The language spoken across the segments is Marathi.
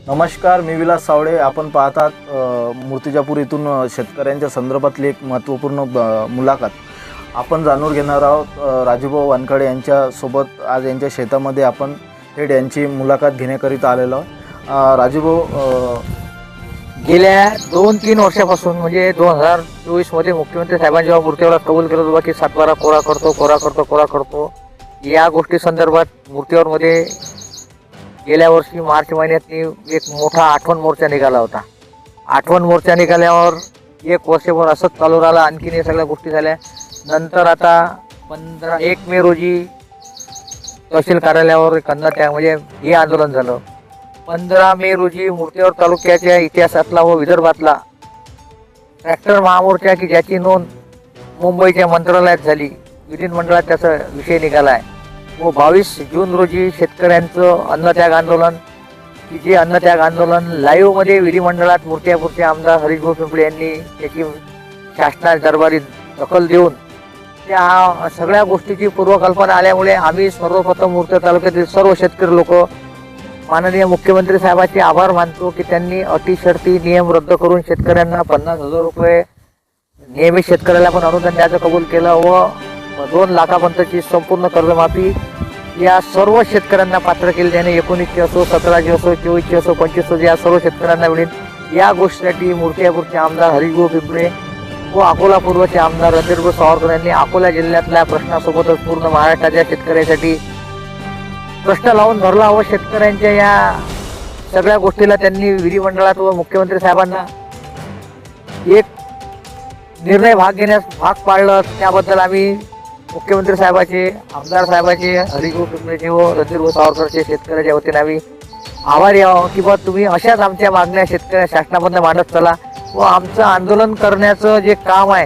नमस्कार, मी विलास सावळे. आपण पाहतात मूर्तिजापूर इथून शेतकऱ्यांच्या संदर्भातली एक महत्त्वपूर्ण मुलाखत आपण जाणून घेणार आहोत. राजूभाऊ वानखडे यांच्यासोबत आज यांच्या शेतामध्ये आपण थेट यांची मुलाखत घेण्याकरिता आलेलो आहोत. राजूभाऊ, गेल्या 2-3 वर्षापासून म्हणजे 2024 मध्ये मुख्यमंत्री साहेबांनी जेव्हा मूर्तीवाला कबूल केलं होतं की 7/12 कोरा करतो या गोष्टी संदर्भात मूर्तीवरमध्ये गेल्या वर्षी मार्च महिन्यात एक मोठा आठवण मोर्चा निघाला होता. आठवण मोर्चा निघाल्यावर एक वर्षभर असंच चालू राहिलं. आणखीन या सगळ्या गोष्टी झाल्या. नंतर आता 1 मे रोजी तहसील कार्यालयावर एक अन्नत्याग म्हणजे हे आंदोलन झालं. 15 मे रोजी मूर्तीवर तालुक्याच्या इतिहासातला व विदर्भातला ट्रॅक्टर महामोर्चा की ज्याची नोंद मुंबईच्या मंत्रालयात झाली, विधिमंडळात त्याचा विषय निघाला आहे. व 22 जून रोजी शेतकऱ्यांचं अन्नत्याग आंदोलन, की जे अन्नत्याग आंदोलन लाईव्हमध्ये विधिमंडळात मूर्तिजापूरचे आमदार हरीशभाऊ पिंपळे यांनी त्याची शासना दरबारी दखल देऊन त्या सगळ्या गोष्टीची पूर्वकल्पना आल्यामुळे आम्ही सर्वप्रथम मूर्तिजापूर तालुक्यातील सर्व शेतकरी लोक माननीय मुख्यमंत्री साहेबांचे आभार मानतो की त्यांनी अटी शर्ती नियम रद्द करून शेतकऱ्यांना 50,000 रुपये नियमित शेतकऱ्याला पण अनुदान द्यायचं कबूल केलं व 2 लाखापर्यंतची संपूर्ण कर्जमाफी या सर्व शेतकऱ्यांना पात्र केली. त्याने 19चे असो, 17चे असो, 24चे असो, 25 या सर्व शेतकऱ्यांना मिळेल. या गोष्टीसाठी मूर्तिजापूरचे आमदार हरीशभाऊ पिंपळे व अकोला पूर्वचे आमदार रणधीरभाऊ सावरकर यांनी अकोला जिल्ह्यातल्या प्रश्नासोबतच पूर्ण महाराष्ट्राच्या शेतकऱ्यांसाठी प्रश्न लावून धरला व शेतकऱ्यांच्या या सगळ्या गोष्टीला त्यांनी विधिमंडळात व मुख्यमंत्री साहेबांना एक निर्णय घेण्यास भाग पाडलं. त्याबद्दल आम्ही मुख्यमंत्री साहेबाचे, आमदार साहेबाचे, हरीशभाऊ पिंपळेचे व रणधीरभाऊ सावरकरचे शेतकऱ्याच्या वतीने आम्ही आभारी आहोत की बा तुम्ही अशाच आमच्या मागण्या शेतकऱ्या शासनाबद्दल मांडत चला व आमचं आंदोलन करण्याचं जे काम आहे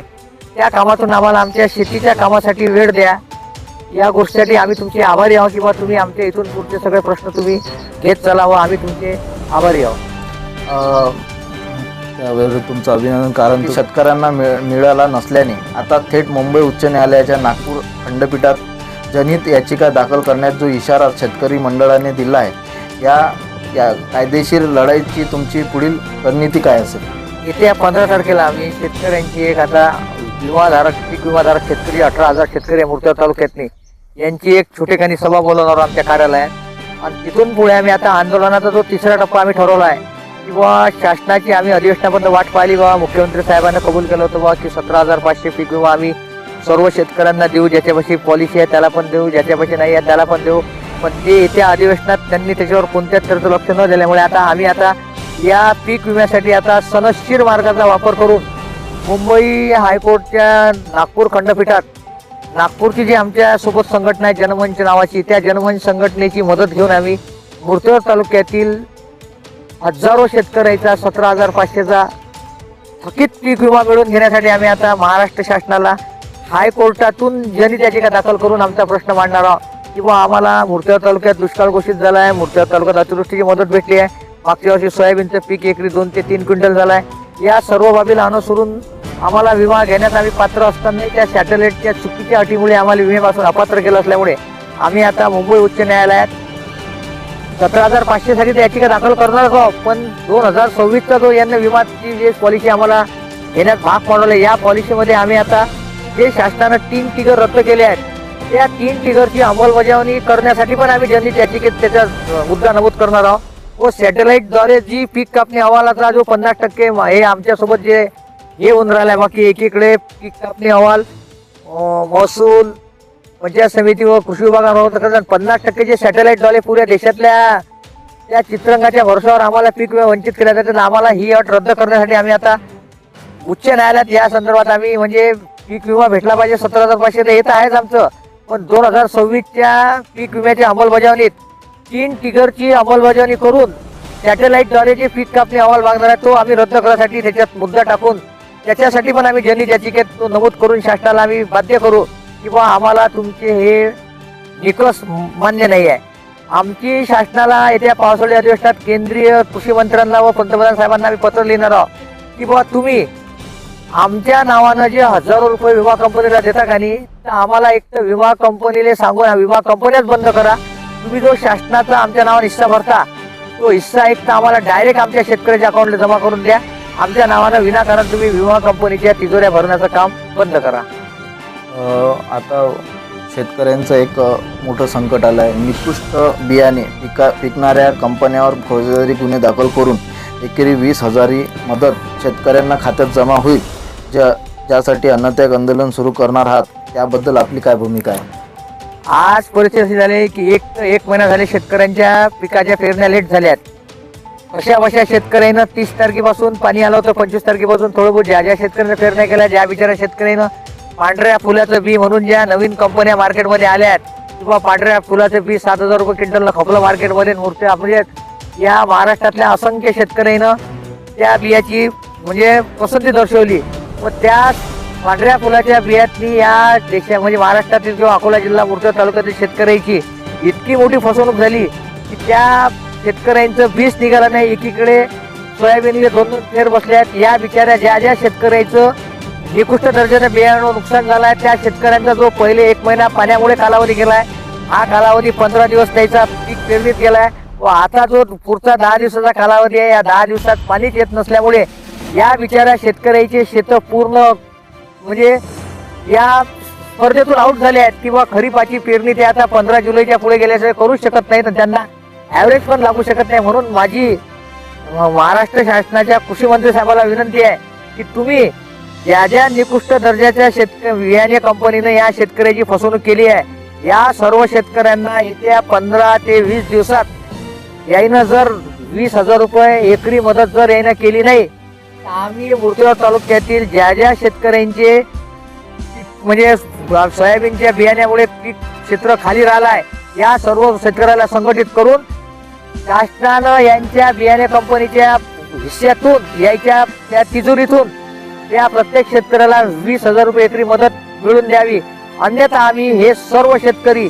त्या कामातून आम्हाला आमच्या शेतीच्या कामासाठी वेळ द्या. या गोष्टीसाठी आम्ही तुमचे आभारी आहोत किंवा तुम्ही आमच्या इथून पुढचे सगळे प्रश्न तुम्ही घेत चला व आम्ही तुमचे आभारी आहोत. त्यावेळी तुमचं अभिनंदन, कारण शेतकऱ्यांना मिळाला नसल्याने आता थेट मुंबई उच्च न्यायालयाच्या नागपूर खंडपीठात जनहित याचिका दाखल करण्याचा जो इशारा शेतकरी मंडळाने दिला आहे, या कायदेशीर लढाईची तुमची पुढील रणनीती काय असेल? येत्या 15 तारखेला आम्ही शेतकऱ्यांची एक आता पीक विमाधारक शेतकरी 18,000 शेतकरी मूर्तिजापूर तालुक्यातनी यांची एक छोटेखानी सभा बोलवणार आमच्या कार्यालयात. आणि तिथून पुढे आम्ही आता आंदोलनाचा जो 3रा टप्पा आम्ही ठरवला आहे किंवा शासनाची आम्ही अधिवेशनापर्यंत वाट पाहिली बा. मुख्यमंत्री साहेबांना कबूल केलं होतं बा की 17,500 पीक विमा आम्ही सर्व शेतकऱ्यांना देऊ, ज्याच्यापाशी पॉलिसी आहे त्याला पण देऊ, ज्याच्यापाशी नाही आहे त्याला पण देऊ. पण ते येत्या अधिवेशनात त्यांनी त्याच्यावर कोणत्याच तऱ्हेचं लक्ष न दिल्यामुळे आता या पीक विम्यासाठी आता सनदशीर मार्गाचा वापर करून मुंबई हायकोर्टच्या नागपूर खंडपीठात नागपूरची जी आमच्या सोबत संघटना आहे जनमंच नावाची, त्या जनमंच संघटनेची मदत घेऊन आम्ही मूर्तिजापूर तालुक्यातील हजारो शेतकऱ्याचा 17,500चा थकीत पीक विमा मिळवून घेण्यासाठी आम्ही आता महाराष्ट्र शासनाला हायकोर्टातून जनहित याचिका दाखल करून आमचा प्रश्न मांडणार आहोत किंवा आम्हाला मूर्तिजापूर तालुक्यात दुष्काळ घोषित झाला आहे, मूर्तिजापूर तालुक्यात अतिवृष्टीची मदत भेटली आहे, मागच्या वर्षी सोयाबीनचं पीक एकरी 2 ते 3 क्विंटल झालं आहे. या सर्व बाबीला अनुसरून आम्हाला विमा घेण्यास आम्ही पात्र असताना त्या सॅटेलाईटच्या चुकीच्या अटीमुळे आम्हाला विम्यापासून अपात्र केलं असल्यामुळे आम्ही आता मुंबई उच्च न्यायालयात 17,500 साठी याचिका दाखल करणार आहोत. पण 2026चा जो यांना विमाची जे पॉलिसी आम्हाला घेण्यास भाग पाडवले, या पॉलिसीमध्ये आम्ही आता जे शासनानं 3 टिगर रद्द केले आहेत त्या 3 टिगरची अंमलबजावणी करण्यासाठी पण आम्ही जनहित याचिकेत त्याचा मुद्दा नमूद करणार आहोत. व सॅटेलाईटद्वारे जी पीक कापणी अहवालाचा जो 50% हे आमच्यासोबत जे हे होऊन राहिला आहे, बाकी एकीकडे पीक कापणी अहवाल महसूल पंचायत समिती व कृषी विभागामार्फत 50% जे सॅटेलाईटद्वारे पुऱ्या देशातल्या त्या चित्ररंगाच्या भरोशावर आम्हाला पीक विमा वंचित केल्या जातात. आम्हाला ही अट रद्द करण्यासाठी आम्ही आता उच्च न्यायालयात या संदर्भात आम्ही म्हणजे पीक विमा भेटला पाहिजे. 17,500 तर येत आहेच आमचं, पण 2026च्या पीक विम्याच्या अंमलबजावणीत 3 टिगरची अंमलबजावणी करून सॅटेलाईटद्वारे जे पीक कापणी अहवाल मागणार आहे तो आम्ही रद्द करण्यासाठी त्याच्यात मुद्दा टाकून त्याच्यासाठी पण आम्ही जनहित याचिकेत तो नमूद करून शासनाला आम्ही बाध्य करू किंवा आम्हाला तुमचे हे निकष मान्य नाही आहे. आमची शासनाला येत्या पावसाळी अधिवेशनात केंद्रीय कृषी मंत्र्यांना व पंतप्रधान साहेबांना आम्ही पत्र लिहिणार आहोत की बाबा तुम्ही आमच्या नावानं जे हजारो रुपये विमा कंपनीला देता का नाही, तर आम्हाला एक तर विमा कंपनीला सांगून विमा कंपन्याच बंद करा. तुम्ही जो शासनाचा आमच्या नावाने हिस्सा भरता तो हिस्सा एक तर आम्हाला डायरेक्ट आमच्या शेतकऱ्याच्या अकाउंटला जमा करून द्या. आमच्या नावानं विनाकारण तुम्ही विमा कंपनीच्या तिजोऱ्या भरण्याचं काम बंद करा. आता शेतकऱ्यांचं एक मोठं संकट आलं आहे. निकृष्ट बियाणे पिकणाऱ्या कंपन्यांवर फौजदारी गुन्हे दाखल करून एकेरी 20,000 मदत शेतकऱ्यांना खात्यात जमा होईल, ज्यासाठी अन्नत्याग आंदोलन सुरू करणार आहात. त्याबद्दल आपली काय भूमिका आहे? आज परिस्थिती अशी झाली की एक महिना झाले शेतकऱ्यांच्या पिकाच्या पेरण्या लेट झाल्यात. अशा शेतकऱ्यांना 30 तारखेपासून पाणी आलं होतं, 25 तारखेपासून थोडं बहुत ज्या शेतकऱ्यांना पेरण्या केल्या, ज्या बिचाऱ्या शेतकऱ्यांना पांढऱ्या फुलाचं बी म्हणून ज्या नवीन कंपन्या मार्केटमध्ये आल्यात किंवा पांढऱ्या फुलाचं बी 7,000 रुपये क्विंटलला खपलं मार्केटमध्ये, मूर्त्या म्हणजे या महाराष्ट्रातल्या असंख्य शेतकऱ्यांना त्या बियाची म्हणजे पसंती दर्शवली. व त्या पांढऱ्या फुलाच्या बियातनी या देशा म्हणजे महाराष्ट्रातील किंवा अकोला जिल्हा मूर्त्या तालुक्यातील शेतकऱ्याची इतकी मोठी फसवणूक झाली की त्या शेतकऱ्यांचं बीज निघालं नाही. एकीकडे सोयाबीनचे 2 फेर बसल्यात. या बिचाऱ्या ज्या शेतकऱ्याचं निकृष्ट दर्जाचं बियाणं नुकसान झालं आहे त्या शेतकऱ्यांचा जो पहिले 1 महिना पाण्यामुळे कालावधी गेलाय, हा कालावधी 15 दिवस त्याचा पीक पेरणीत गेलाय. व आता जो पुढचा 10 दिवसाचा कालावधी आहे, या 10 दिवसात पाणीच येत नसल्यामुळे या बिचाऱ्या शेतकऱ्याचे शेत पूर्ण म्हणजे या स्पर्धेतून आउट झाले आहेत किंवा खरीपाची पेरणी ते आता 15 जुलैच्या पुढे गेल्याशिवाय करू शकत नाही, तर त्यांना ॲव्हरेज पण लागू शकत नाही. म्हणून माझी महाराष्ट्र शासनाच्या कृषी मंत्री साहेबांना विनंती आहे की तुम्ही ज्या निकृष्ट दर्जाच्या बियाणे कंपनीनं या शेतकऱ्याची फसवणूक केली आहे, या सर्व शेतकऱ्यांना येत्या 15 ते 20 दिवसात याईनं जर 20,000 रुपये एकरी मदत जर याईनं केली नाही, तर आम्ही मूर्तिजापूर तालुक्यातील ज्या शेतकऱ्यांचे म्हणजे सोयाबीनच्या बियाण्यामुळे पीक क्षेत्र खाली राहिलं आहे, या सर्व शेतकऱ्याला संघटित करून शासनानं यांच्या बियाणे कंपनीच्या हिश्श्यातून यायच्या त्या तिजोरीतून त्या प्रत्येक शेतकऱ्याला 20,000 रुपये एकरी मदत मिळून द्यावी. अन्यथा आम्ही हे सर्व शेतकरी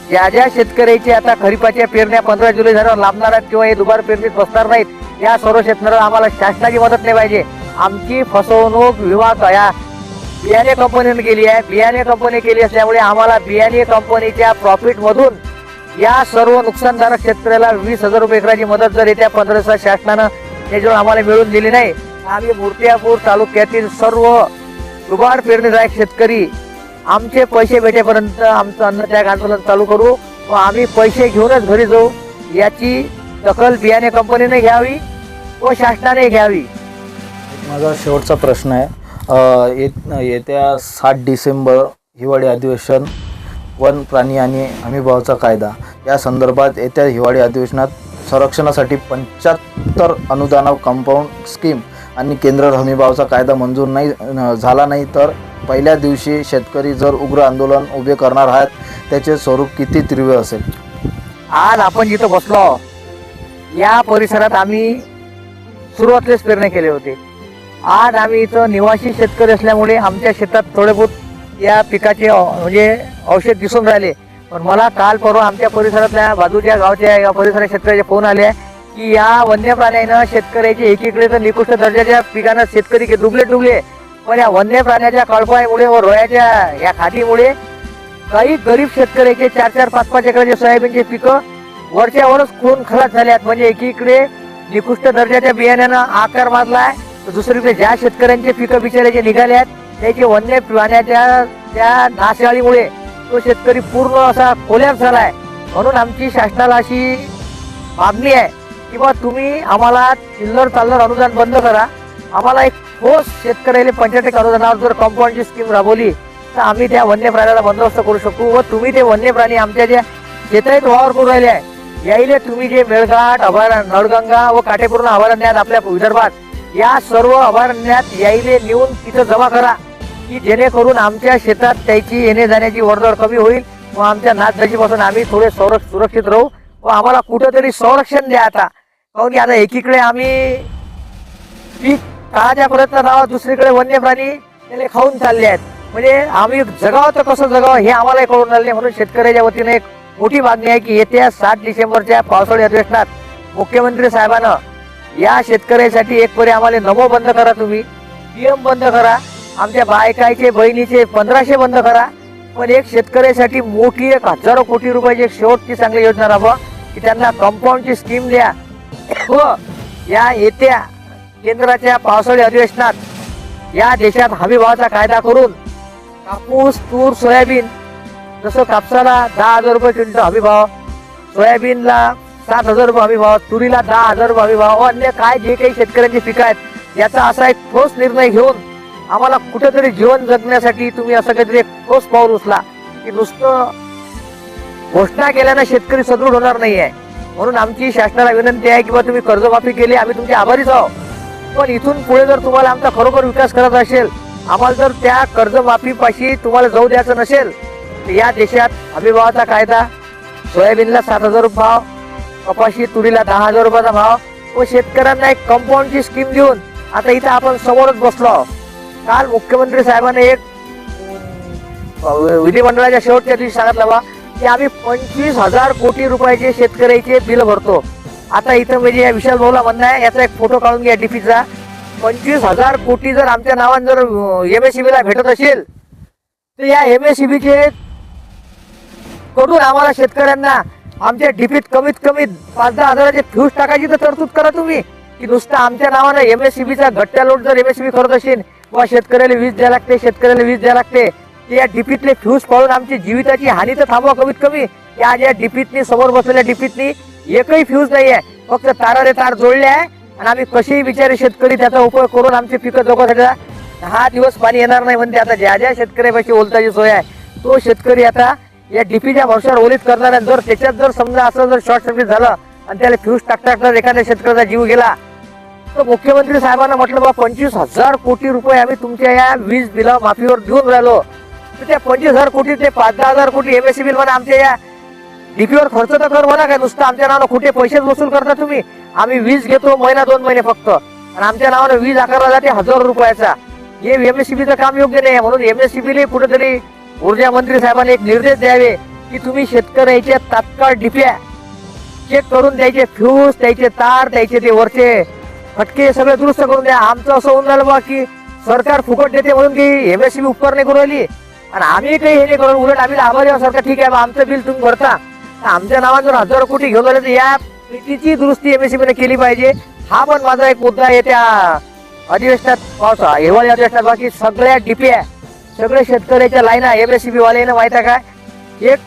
ज्या शेतकऱ्याचे आता खरीपाच्या पेरण्या 15 जुलै झाल्यावर लांबणार आहेत किंवा हे दुबार पेरणीत बसणार नाहीत, या सर्व शेतकऱ्याला आम्हाला शासनाची मदत नाही पाहिजे. आमची फसवणूक विमा या बियाणे कंपनीने केली आहे. बियाणे कंपनी केली असल्यामुळे आम्हाला बियाणे कंपनीच्या प्रॉफिटमधून या सर्व नुकसानदारक शेतकऱ्याला 20,000 रुपये एकराची मदत जर येत्या 15 दिवसात शासनानं त्याच्यावर आम्हाला मिळून दिली नाही, आम्ही मूर्तिजापूर तालुक्यातील सर्व दुबार पेरणीदायक शेतकरी आमचे पैसे भेटेपर्यंत आमचं अन्नत्याग आंदोलन चालू करू व आम्ही पैसे घेऊनच घरी जाऊ. याची दखल बियाणे कंपनीने घ्यावी व शासनाने घ्यावी. माझा शेवटचा प्रश्न आहे. येत्या 7 डिसेंबर हिवाळी अधिवेशन वन प्राणी आणि हमीभावाचा कायदा या संदर्भात येत्या हिवाळी अधिवेशनात संरक्षणासाठी 75 अनुदान कंपाऊंड स्कीम आणि केंद्र हमीभावाचा कायदा मंजूर नाही झाला नाही तर पहिल्या दिवशी शेतकरी जर उग्र आंदोलन उभे करणार आहेत, त्याचे स्वरूप किती तीव्र असेल? आज आपण जिथं बसलो या परिसरात आम्ही सुरुवातीलाच पेरणी केले होते. आज आम्ही इथं निवासी शेतकरी असल्यामुळे आमच्या शेतात थोडे बहुत या पिकाचे म्हणजे औषध दिसून राहिले. पण मला काल परवा आमच्या परिसरातल्या बाजूच्या गावच्या या परिसरात शेतकऱ्याचे फोन आले की या वन्य प्राण्यांना शेतकऱ्याचे एकीकडे तर निकृष्ट दर्जाच्या पिकांना शेतकरी डुबले, पण या वन्य प्राण्याच्या कळपामुळे व रोयाच्या या खाटीमुळे काही गरीब शेतकऱ्याचे 4-4, 5-5 एकराचे सोयाबीनचे पिकं वरच्यावरच खून खलास झाल्यात. म्हणजे एकीकडे निकृष्ट दर्जाच्या बियाण्यानं आकार मारलाय, तर दुसरीकडे ज्या शेतकऱ्यांचे पिकं बिचारायचे निघाले आहेत त्याचे वन्य प्राण्याच्या त्या नाशाळीमुळे तो शेतकरी पूर्ण असा कोलॅप्स झालाय. म्हणून आमची शासनाला अशी मागणी आहे की बा तुम्ही आम्हाला चिल्लर चाललर अनुदान बंद करा. आम्हाला एक ठोस शेतकऱ्याला 75% अनुदानावर जर कंपाऊंडची स्कीम राबवली तर आम्ही त्या वन्य प्राण्याला बंदोबस्त करू शकू. व तुम्ही ते वन्य प्राणी आमच्या ज्या शेतात वावर करून राहिले आहे याईले तुम्ही जे मेळघाट अभयारण्य, नळगंगा व काटेपूर्ण अभयारण्यात आपल्या विदर्भात या सर्व अभयारण्यात याईले नेऊन तिथं जमा करा की जेणेकरून आमच्या शेतात त्याची येणे जाण्याची वर्दळ कमी होईल व आमच्या नाचधशीपासून आम्ही थोडे सुरक्षित राहू व आम्हाला कुठंतरी संरक्षण द्या. आता काहून की आता एकीकडे आम्ही पीक काळाच्या प्रयत्नात आहोत, दुसरीकडे वन्य प्राणी त्याला खाऊन चालले आहेत. म्हणजे आम्ही जगावं तर कसं जगावं हे आम्हाला कळून आले नाही. म्हणून शेतकऱ्याच्या वतीने एक मोठी मागणी आहे की येत्या 7 डिसेंबरच्या पावसाळी अधिवेशनात मुख्यमंत्री साहेबांना या शेतकऱ्यासाठी एक परी आम्हाला नमो बंद करा, तुम्ही पीएम बंद करा, आमच्या बायकाचे बहिणीचे 1500 बंद करा, पण एक शेतकऱ्यासाठी मोठी 1000 कोटी रुपयाची एक शेवटची चांगली योजना राबवा की त्यांना कंपाऊंडची स्कीम द्या. व या येत्या केंद्राच्या पावसाळी अधिवेशनात या देशात हमीभावाचा कायदा करून कापूस, तूर, सोयाबीन, जसं कापसाला 10,000 रुपये क्विंटल हमीभाव, सोयाबीनला 7,000 रुपये हमीभाव, तुरीला 10,000 रुपये हमीभाव, अन्य काय जे काही शेतकऱ्यांची पिकं आहेत याचा असा एक ठोस निर्णय घेऊन आम्हाला कुठेतरी जीवन जगण्यासाठी तुम्ही असं काहीतरी एक ठोस पाऊल उचला की नुसतं घोषणा केल्यानं शेतकरी सदृढ होणार नाही आहे. म्हणून आमची शासनाला विनंती आहे की बा तुम्ही कर्जमाफी केली, आम्ही तुमचे आभारीच आहोत, पण इथून पुढे जर तुम्हाला आमचा खरोखर विकास करायचा असेल, आम्हाला जर त्या कर्जमाफीपाशी तुम्हाला जाऊ द्यायचं नसेल तर या देशात हमीभावाचा कायदा, सोयाबीनला 7,000 रुपये भाव, कपाशी तुरीला 10,000 रुपयाचा भाव व शेतकऱ्यांना एक कंपाऊंडची स्कीम देऊन आता इथं आपण समोरच बसलो आहोत. काल मुख्यमंत्री साहेबांनी एक विधिमंडळाच्या शेवटच्या दिवशी सांगितलं बा की आम्ही 25,000 कोटी रुपयाचे शेतकऱ्याचे बिल भरतो. आता इथं म्हणजे या विशाल भाऊला म्हणणं आहे, याचा एक फोटो काढून घ्या डीपीचा. 25,000 कोटी जर आमच्या नावाने जर MSEB ला भेटत असेल तर या MSEB चे कडून आम्हाला शेतकऱ्यांना आमच्या डीपीत कमीत कमी 5-10 हजाराचे फ्यूज टाकायची तर तरतूद करा तुम्ही, की नुसतं आमच्या नावानं MSEB चा घट्ट्या लोट जर MSEB करत असेल व शेतकऱ्याला वीज द्यायला लागते, शेतकऱ्याला वीज द्यायला लागते, या डीपीतले फ्यूज पाळून आमची जीविताची हानी तर थांबवा कमीत कमी. या डीपीतनी समोर बसलेल्या डीपीतनी एकही फ्यूज नाही आहे, फक्त तारा रे तार जोडले आहे आणि आम्ही कसेही बिचारे शेतकरी त्याचा उपयोग करून आमची पिकं जगवण्यासाठी 10 दिवस पाणी येणार नाही म्हणते. आता ज्या शेतकऱ्यापाशी ओलताची सोय आहे तो शेतकरी आता या डीपीच्या भरवशावर ओलीत करणार आहे. जर त्याच्यात जर समजा असं जर शॉर्ट सर्किट झालं आणि त्याला फ्यूज टाकता जर एखाद्या शेतकऱ्याचा जीव गेला तर मुख्यमंत्री साहेबांना म्हटलं बा 25,000 कोटी रुपये आम्ही तुमच्या या वीज बिल माफीवर देऊन राहिलो, तर त्या 25,000 कोटी ते 5-10 हजार कोटी MSEB म्हणा आमच्या या डीपीवर खर्च तर कर म्हणा, काय नुसतं आमच्या नावानं खोटे पैसेच वसूल करता तुम्ही. आम्ही वीज घेतो महिना 2 महिने फक्त आणि आमच्या नावानं वीज आकारला जाते 1,000 रुपयाचा. हे MSEBचं काम योग्य नाही. म्हणून MSEBला कुठेतरी ऊर्जा मंत्री साहेबांनी एक निर्देश द्यावे की तुम्ही शेतकऱ्याच्या तात्काळ डिप्या चेक करून द्यायचे, फ्यूज त्याचे तार त्याचे ते वरचे फटके सगळे दुरुस्त करून द्या. आमचं असं होऊन राहिलं बा की सरकार फुकट देते म्हणून की MSEB उपकार नाही करून राहिली आणि आम्ही काही हे नाही करून, उलट आम्ही आभारी आहोत सरकार, ठीक आहे बा आमचं बिल तुम्ही भरता, आमच्या नावाने जर 1,000 कोटी घेऊन आले तर या प्रीतीची दुरुस्ती MSEB ने केली पाहिजे. हा पण माझा एक मुद्दा आहे त्या अधिवेशनात, पावसा हिवाळी अधिवेशनात. बाकी सगळ्या डिप्या सगळे शेतकऱ्याच्या लाईना MSEB वाल्यानं माहित आहे काय, एक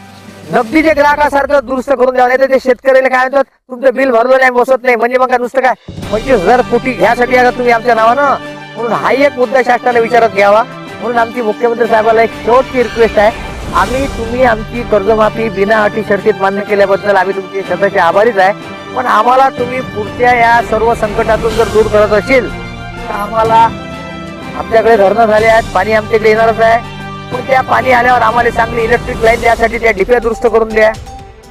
नगदीच्या ग्राहकासारखं दुरुस्त करून द्यावं, नाही तर ते शेतकऱ्याला काय म्हणतात तुमचं बिल भरलं नाही बसत नाही, म्हणजे मग काय नुसतं काय 25,000 कोटी घ्यासाठी आता तुम्ही आमच्या नावानं. म्हणून हा एक मुद्दा शासनाने विचारात घ्यावा. म्हणून आमची मुख्यमंत्री साहेबांना एक शेवटची रिक्वेस्ट आहे, तुम्ही आमची कर्जमाफी बिना अटी शर्तीत मान्य केल्याबद्दल आम्ही तुमचे सदाचे आभारीच आहे, पण आम्हाला तुम्ही पुढच्या या सर्व संकटातून जर दूर करत असेल तर आम्हाला आमच्याकडे धरणं झाले आहेत, पाणी आमच्याकडे येणारच आहे, पण त्या पाणी आल्यावर आम्हाला चांगली इलेक्ट्रिक लाईन द्यासाठी त्या डिप्या दुरुस्त करून द्या,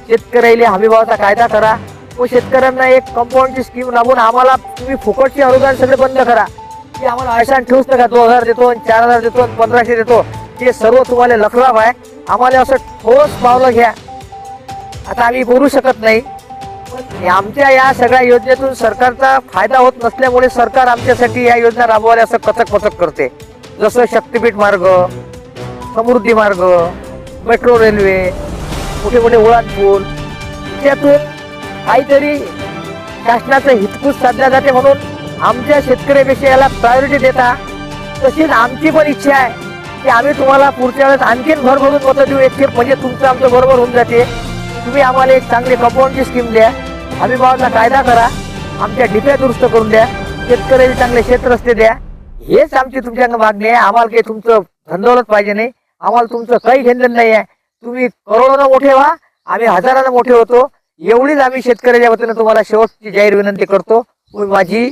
शेतकऱ्याला हमीभावाचा कायदा करा व शेतकऱ्यांना एक कंपाऊंडची स्कीम राबवून आम्हाला तुम्ही फुकटचे अनुदान सगळे बंद करा. की आम्हाला आशान ठेवूच नका 2,000 देतो, 4,000 देतो, 1,500 देतो, ते सर्व तुम्हाला लफलाफ आहे. आम्हाला असं ठोस पावलं घ्या. आता आम्ही बोलू शकत नाही, पण आमच्या या सगळ्या योजनेतून सरकारचा फायदा होत नसल्यामुळे सरकार आमच्यासाठी या योजना राबवायला असं कचक करते. जसं शक्तीपीठ मार्ग, समृद्धी मार्ग, मेट्रो रेल्वे, मोठे मोठे उड्डाणपूल, त्यातून काहीतरी शासनाचं हितकूच साधल्या जाते म्हणून आमच्या शेतकऱ्यापेक्षा याला प्रायोरिटी देता. तशीच आमची पण इच्छा आहे की आम्ही तुम्हाला पुढच्या वेळेस आणखीन भरभरून मतं देऊ, एक म्हणजे तुमचं आमचं बरोबर होऊन जाते. तुम्ही आम्हाला एक चांगली कंपाऊंडची स्कीम द्या, हमीभावाचा कायदा करा, आमच्या डिप्या दुरुस्त करून द्या, शेतकऱ्याला चांगले शेत रस्ते द्या. हेच आमची तुमच्या मागणी आहे. आम्हाला काही तुमचं धंदौलत पाहिजे नाही, आम्हाला तुमचं काही घेणं नाही आहे. तुम्ही करोडोनं मोठे व्हा, आम्ही हजारानं मोठे होतो, एवढीच आम्ही शेतकऱ्याच्या वतीनं तुम्हाला शेवटची जाहीर विनंती करतो. माझी